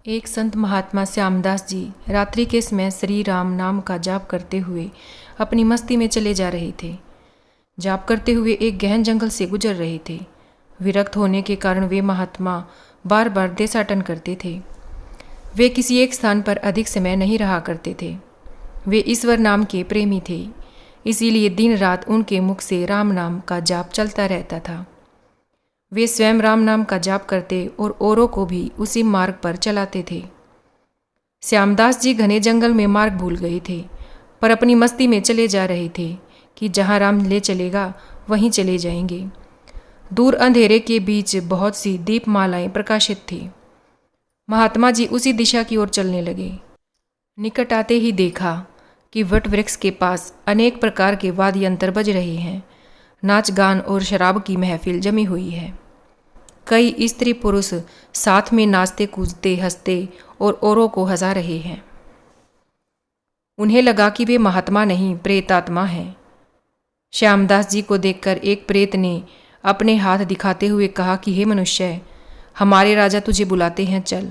एक संत महात्मा श्यामदास जी रात्रि के समय श्री राम नाम का जाप करते हुए अपनी मस्ती में चले जा रहे थे। जाप करते हुए एक गहन जंगल से गुजर रहे थे। विरक्त होने के कारण वे महात्मा बार बार देशाटन करते थे। वे किसी एक स्थान पर अधिक समय नहीं रहा करते थे। वे ईश्वर नाम के प्रेमी थे, इसीलिए दिन रात उनके मुख से राम नाम का जाप चलता रहता था। वे स्वयं राम नाम का जाप करते और औरों को भी उसी मार्ग पर चलाते थे। श्यामदास जी घने जंगल में मार्ग भूल गए थे, पर अपनी मस्ती में चले जा रहे थे कि जहाँ राम ले चलेगा वहीं चले जाएंगे। दूर अंधेरे के बीच बहुत सी दीपमालाएं प्रकाशित थी। महात्मा जी उसी दिशा की ओर चलने लगे। निकट आते ही देखा कि वट वृक्ष के पास अनेक प्रकार के वाद्य यंत्र बज रहे हैं। नाच गान और शराब की महफिल जमी हुई है। कई स्त्री पुरुष साथ में नाचते कूदते हंसते और औरों को हंसा रहे हैं। उन्हें लगा कि वे महात्मा नहीं प्रेतात्मा हैं। श्यामदास जी को देखकर एक प्रेत ने अपने हाथ दिखाते हुए कहा कि हे मनुष्य, हमारे राजा तुझे बुलाते हैं, चल।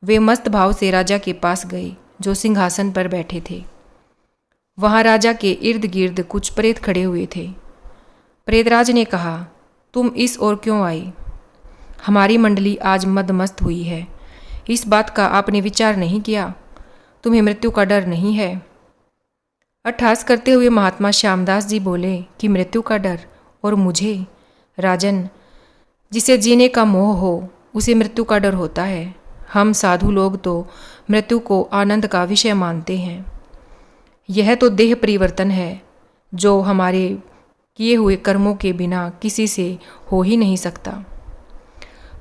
वे मस्त भाव से राजा के पास गए जो सिंहासन पर बैठे थे। वहाँ राजा के इर्द गिर्द कुछ प्रेत खड़े हुए थे। प्रेतराज ने कहा, तुम इस ओर क्यों आए? हमारी मंडली आज मदमस्त हुई है। इस बात का आपने विचार नहीं किया? तुम्हें मृत्यु का डर नहीं है? अट्ठास करते हुए महात्मा श्यामदास जी बोले कि मृत्यु का डर और मुझे? राजन, जिसे जीने का मोह हो उसे मृत्यु का डर होता है। हम साधु लोग तो मृत्यु को आनंद का विषय मानते हैं। यह तो देह परिवर्तन है जो हमारे किए हुए कर्मों के बिना किसी से हो ही नहीं सकता।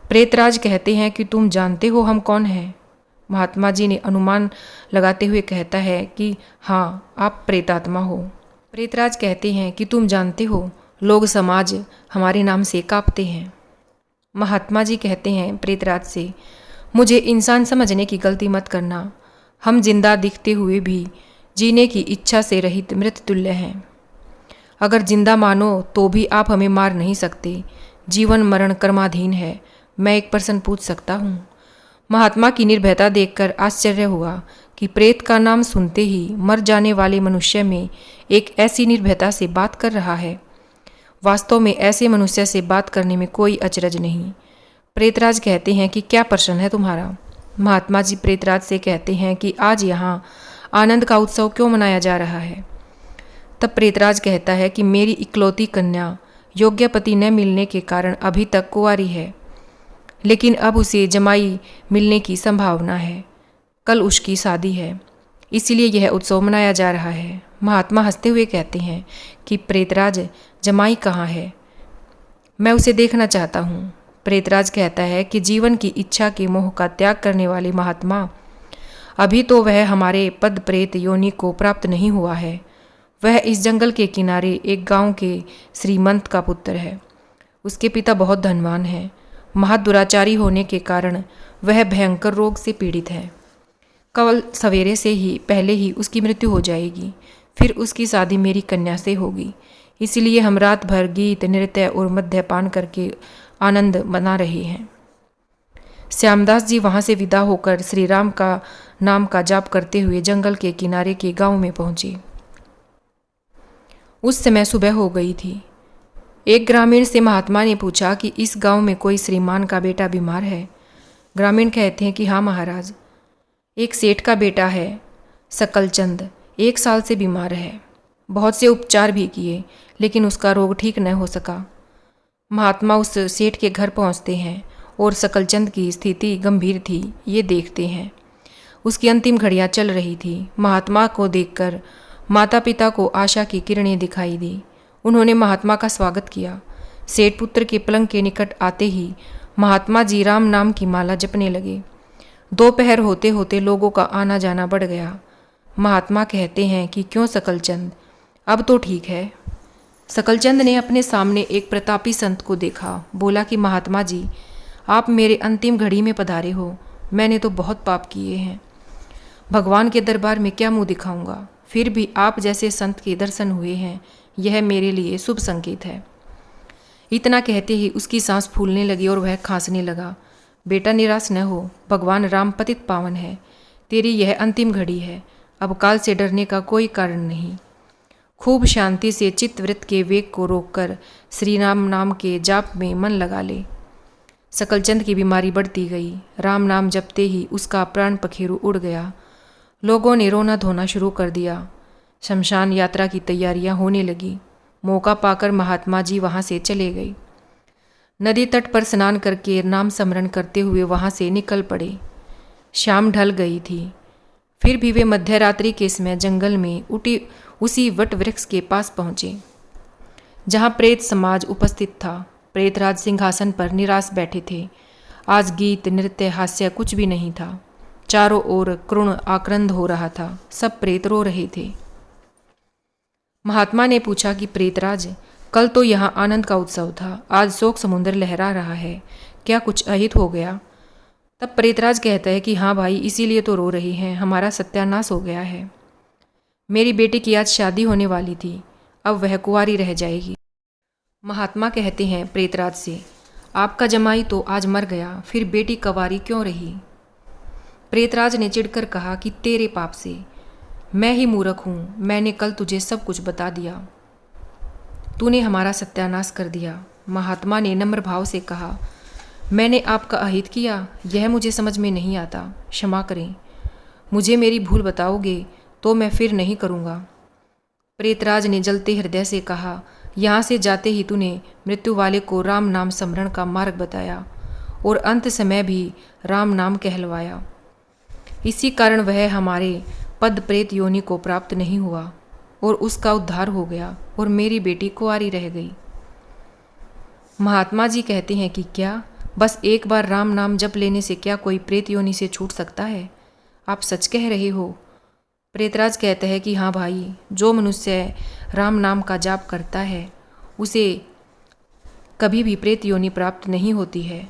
प्रेतराज कहते हैं कि तुम जानते हो हम कौन हैं? महात्मा जी ने अनुमान लगाते हुए कहता है कि हाँ, आप प्रेतात्मा हो। प्रेतराज कहते हैं कि तुम जानते हो लोग समाज हमारे नाम से कांपते हैं। महात्मा जी कहते हैं प्रेतराज से, मुझे इंसान समझने की गलती मत करना। हम जिंदा दिखते हुए भी जीने की इच्छा से रहित मृत तुल्य हैं। अगर जिंदा मानो तो भी आप हमें मार नहीं सकते। जीवन मरण कर्माधीन है। मैं एक प्रश्न पूछ सकता हूँ? महात्मा की निर्भयता देखकर आश्चर्य हुआ कि प्रेत का नाम सुनते ही मर जाने वाले मनुष्य में एक ऐसी निर्भयता से बात कर रहा है। वास्तव में ऐसे मनुष्य से बात करने में कोई अचरज नहीं। प्रेतराज कहते हैं कि क्या प्रश्न है तुम्हारा? महात्मा जी प्रेतराज से कहते हैं कि आज यहाँ आनंद का उत्सव क्यों मनाया जा रहा है? तब प्रेतराज कहता है कि मेरी इकलौती कन्या योग्य पति न मिलने के कारण अभी तक कुंवारी है, लेकिन अब उसे जमाई मिलने की संभावना है। कल उसकी शादी है, इसीलिए यह उत्सव मनाया जा रहा है। महात्मा हंसते हुए कहते हैं कि प्रेतराज, जमाई कहाँ है? मैं उसे देखना चाहता हूँ। प्रेतराज कहता है कि जीवन की इच्छा के मोह का त्याग करने वाले महात्मा, अभी तो वह हमारे पद प्रेत योनि को प्राप्त नहीं हुआ है। वह इस जंगल के किनारे एक गांव के श्रीमंत का पुत्र है। उसके पिता बहुत धनवान हैं। महादुराचारी होने के कारण वह भयंकर रोग से पीड़ित है। कल सवेरे से ही पहले ही उसकी मृत्यु हो जाएगी, फिर उसकी शादी मेरी कन्या से होगी। इसलिए हम रात भर गीत नृत्य और मद्यपान करके आनंद मना रहे हैं। श्यामदास जी वहाँ से विदा होकर श्री राम का नाम का जाप करते हुए जंगल के किनारे के गांव में पहुँचे। उस समय सुबह हो गई थी। एक ग्रामीण से महात्मा ने पूछा कि इस गांव में कोई श्रीमान का बेटा बीमार है? ग्रामीण कहते हैं कि हाँ महाराज, एक सेठ का बेटा है, सकलचंद, 1 साल से बीमार है। बहुत से उपचार भी किए, लेकिन उसका रोग ठीक न हो सका। महात्मा उस सेठ के घर पहुंचते हैं और सकलचंद की स्थिति गंभीर थी ये देखते हैं। उसकी अंतिम घड़ियां चल रही थी। महात्मा को देखकर माता पिता को आशा की किरणें दिखाई दी। उन्होंने महात्मा का स्वागत किया। सेठ पुत्र के पलंग के निकट आते ही महात्मा जी राम नाम की माला जपने लगे। दोपहर होते होते लोगों का आना जाना बढ़ गया। महात्मा कहते हैं कि क्यों सकलचंद, अब तो ठीक है? सकलचंद ने अपने सामने एक प्रतापी संत को देखा। बोला कि महात्मा जी, आप मेरे अंतिम घड़ी में पधारे हो। मैंने तो बहुत पाप किए हैं। भगवान के दरबार में क्या मुंह दिखाऊंगा? फिर भी आप जैसे संत के दर्शन हुए हैं, यह मेरे लिए शुभ संकेत है। इतना कहते ही उसकी सांस फूलने लगी और वह खांसने लगा। बेटा निराश न हो, भगवान राम पतित पावन है। तेरी यह अंतिम घड़ी है, अब काल से डरने का कोई कारण नहीं। खूब शांति से चित्तवृत्त के वेग को रोककर श्री राम नाम के जाप में मन लगा ले। सकलचंद की बीमारी बढ़ती गई। राम नाम जपते ही उसका प्राण पखेरु उड़ गया। लोगों ने रोना धोना शुरू कर दिया। शमशान यात्रा की तैयारियां होने लगी। मौका पाकर महात्मा जी वहां से चले गए। नदी तट पर स्नान करके नाम स्मरण करते हुए वहां से निकल पड़े। शाम ढल गई थी, फिर भी वे मध्य रात्रि के समय जंगल में उसी वट वृक्ष के पास पहुंचे जहां प्रेत समाज उपस्थित था। प्रेतराज सिंहासन पर निराश बैठे थे। आज गीत नृत्य हास्य कुछ भी नहीं था। चारों ओर करुण आक्रंद हो रहा था। सब प्रेत रो रहे थे। महात्मा ने पूछा कि प्रेतराज, कल तो यहाँ आनंद का उत्सव था, आज शोक समुद्र लहरा रहा है, क्या कुछ अहित हो गया? तब प्रेतराज कहता है कि हाँ भाई, इसीलिए तो रो रही हैं, हमारा सत्यानाश हो गया है। मेरी बेटी की आज शादी होने वाली थी, अब वह कुंवारी रह जाएगी। महात्मा कहते हैं प्रेतराज से, आपका जमाई तो आज मर गया, फिर बेटी कुंवारी क्यों रही? प्रेतराज ने चिढ़कर कहा कि तेरे पाप से, मैं ही मूर्ख हूँ, मैंने कल तुझे सब कुछ बता दिया, तूने हमारा सत्यानाश कर दिया। महात्मा ने नम्र भाव से कहा, मैंने आपका अहित किया, यह मुझे समझ में नहीं आता, क्षमा करें, मुझे मेरी भूल बताओगे तो मैं फिर नहीं करूँगा। प्रेतराज ने जलते हृदय से कहा, यहाँ से जाते ही तूने मृत्यु वाले को राम नाम स्मरण का मार्ग बताया और अंत समय भी राम नाम कहलवाया। इसी कारण वह हमारे पद प्रेत योनि को प्राप्त नहीं हुआ और उसका उद्धार हो गया और मेरी बेटी कुंवारी रह गई। महात्मा जी कहते हैं कि क्या बस एक बार राम नाम जप लेने से क्या कोई प्रेत योनि से छूट सकता है? आप सच कह रहे हो? प्रेतराज कहता है कि हाँ भाई, जो मनुष्य राम नाम का जाप करता है उसे कभी भी प्रेत योनि प्राप्त नहीं होती है।